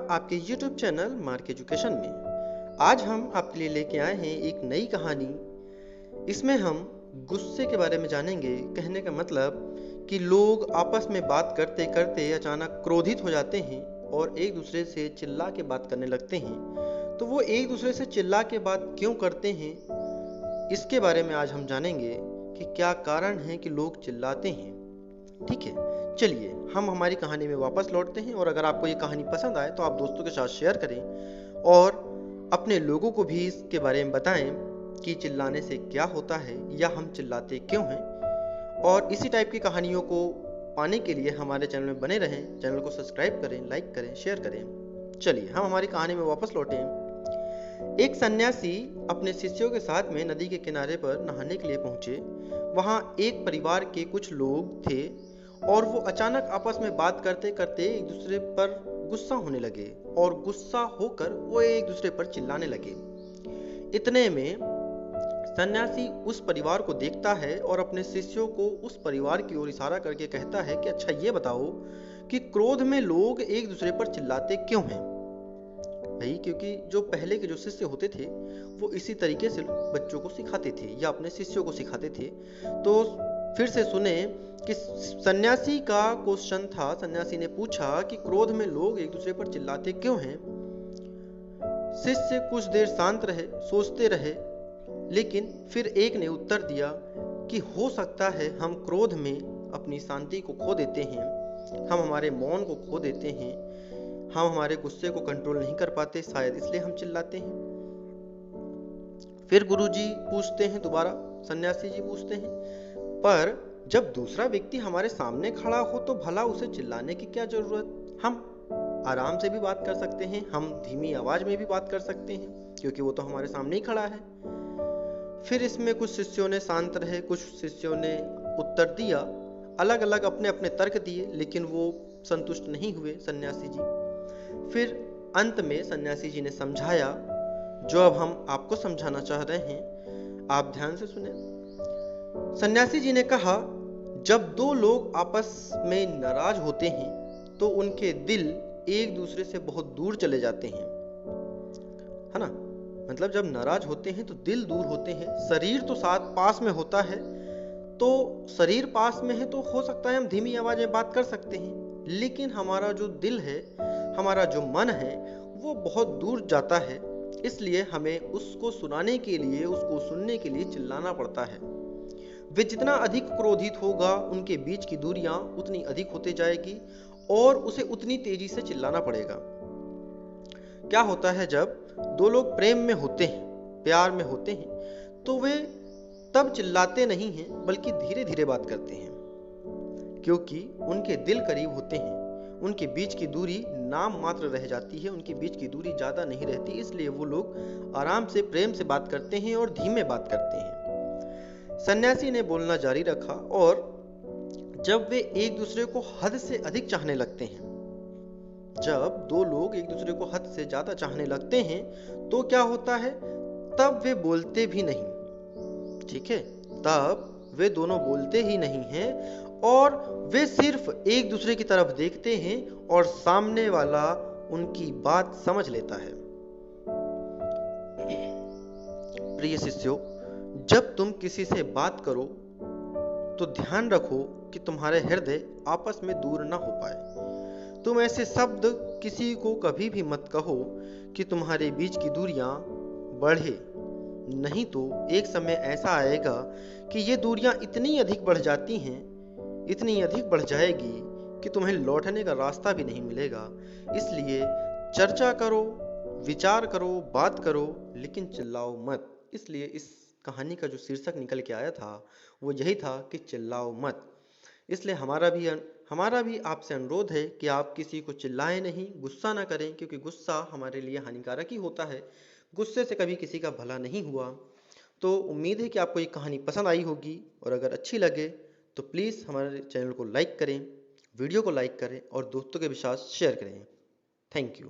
आपके YouTube channel mark education में। आज हम आपके लिए लेके आए हैं एक नई कहानी। इसमें हम गुस्से के बारे में जानेंगे। कहने का मतलब कि लोग आपस में बात करते करते अचानक क्रोधित हो जाते हैं और एक दूसरे से चिल्ला के बात करने लगते हैं। तो वो एक दूसरे से चिल्ला के बात क्यों करते हैं, इसके बारे में आज हम जानेंगे कि क्या कारण है कि लोग चिल्लाते हैं। ठीक है, चलिए हम हमारी कहानी में वापस लौटते हैं। और अगर आपको ये कहानी पसंद आए तो आप दोस्तों के साथ शेयर करें और अपने लोगों को भी इसके बारे में बताएं कि चिल्लाने से क्या होता है या हम चिल्लाते क्यों हैं। और इसी टाइप की कहानियों को पाने के लिए हमारे चैनल में बने रहें। चैनल को सब्सक्राइब करें, लाइक करें, शेयर करें। चलिए हम हमारी कहानी में वापस लौटें। एक सन्यासी अपने शिष्यों के साथ में नदी के किनारे पर नहाने के लिए पहुंचे। वहां एक परिवार के कुछ लोग थे और वो अचानक आपस में बात करते करते एक दूसरे पर गुस्सा होने लगे और गुस्सा होकर वो एक दूसरे पर चिल्लाने लगे। इतने में सन्यासी उस परिवार को देखता है और अपने शिष्यों को उस परिवार की ओर इशारा करके कहता है कि अच्छा ये बताओ कि क्रोध में लोग एक दूसरे पर चिल्लाते क्यों हैं। भाई, क्योंकि जो पहले के जो शिष्य होते थे वो इसी तरीके से बच्चों को सिखाते थे या अपने शिष्यों को सिखाते थे। तो फिर से सुने कि सन्यासी का क्वेश्चन था। सन्यासी ने पूछा कि क्रोध में लोग एक दूसरे पर चिल्लाते क्यों हैं। शिष्य कुछ देर शांत रहे, सोचते रहे, लेकिन फिर एक ने उत्तर दिया कि हो सकता है हम क्रोध में अपनी शांति को खो देते हैं, हम हमारे मौन को खो देते हैं, हम हमारे गुस्से को कंट्रोल नहीं कर पाते, शायद इसलिए हम चिल्लाते हैं। फिर गुरुजी पूछते हैं, दोबारा सन्यासी जी पूछते हैं, पर जब दूसरा व्यक्ति हमारे सामने खड़ा हो तो भला उसे चिल्लाने की क्या जरूरत। हम आराम से भी बात कर सकते हैं, हम धीमी आवाज में भी बात कर सकते हैं, क्योंकि वो तो हमारे सामने ही खड़ा है। फिर इसमें कुछ शिष्यों ने शांत रहे, कुछ शिष्यों ने उत्तर दिया, अलग अलग अपने अपने तर्क दिए, लेकिन वो संतुष्ट नहीं हुए सन्यासी जी। फिर अंत में सन्यासी जी ने समझाया जो अब हम आपको समझाना चाह रहे हैं। आप ध्यान से सुने। सन्यासी जी ने कहा, जब दो लोग आपस में नाराज होते हैं तो उनके दिल एक दूसरे से बहुत दूर चले जाते हैं, है ना। मतलब जब नाराज होते हैं तो दिल दूर होते हैं। शरीर तो साथ पास में होता है, तो शरीर पास में है तो हो सकता है हम धीमी आवाज में बात कर सकते हैं, लेकिन हमारा जो दिल है, हमारा जो मन है, वो बहुत दूर जाता है। इसलिए हमें उसको सुनाने के लिए, उसको सुनने के लिए चिल्लाना पड़ता है। वे जितना अधिक क्रोधित होगा उनके बीच की दूरियां उतनी अधिक होती जाएगी और उसे उतनी तेजी से चिल्लाना पड़ेगा। क्या होता है जब दो लोग प्रेम में होते हैं, प्यार में होते हैं, तो वे तब चिल्लाते नहीं हैं बल्कि धीरे धीरे बात करते हैं, क्योंकि उनके दिल करीब होते हैं। उनके बीच की दूरी नाम मात्र रह जाती है, उनके बीच की दूरी ज्यादा नहीं रहती, इसलिए वो लोग आराम से प्रेम से बात करते हैं और धीमे बात करते हैं। सन्यासी ने बोलना जारी रखा, और जब वे एक दूसरे को हद से अधिक चाहने लगते हैं, जब दो लोग एक दूसरे को हद से ज्यादा चाहने लगते हैं तो क्या होता है, तब वे बोलते भी नहीं। ठीक है, तब वे दोनों बोलते ही नहीं हैं और वे सिर्फ एक दूसरे की तरफ देखते हैं और सामने वाला उनकी बात समझ लेता है। प्रिय शिष्यों, जब तुम किसी से बात करो तो ध्यान रखो कि तुम्हारे हृदय आपस में दूर ना हो पाए। तुम ऐसे शब्द किसी को कभी भी मत कहो कि तुम्हारे बीच की दूरियां बढ़े, नहीं तो एक समय ऐसा आएगा कि ये दूरियां इतनी अधिक बढ़ जाती हैं, इतनी अधिक बढ़ जाएगी कि तुम्हें लौटने का रास्ता भी नहीं मिलेगा। इसलिए चर्चा करो, विचार करो, बात करो, लेकिन चिल्लाओ मत। इसलिए इस कहानी का जो शीर्षक निकल के आया था वो यही था कि चिल्लाओ मत। इसलिए हमारा भी आपसे अनुरोध है कि आप किसी को चिल्लाएं नहीं, गुस्सा ना करें, क्योंकि गुस्सा हमारे लिए हानिकारक ही होता है। गुस्से से कभी किसी का भला नहीं हुआ। तो उम्मीद है कि आपको ये कहानी पसंद आई होगी, और अगर अच्छी लगे तो प्लीज़ हमारे चैनल को लाइक करें, वीडियो को लाइक करें और दोस्तों के साथ शेयर करें। Thank you.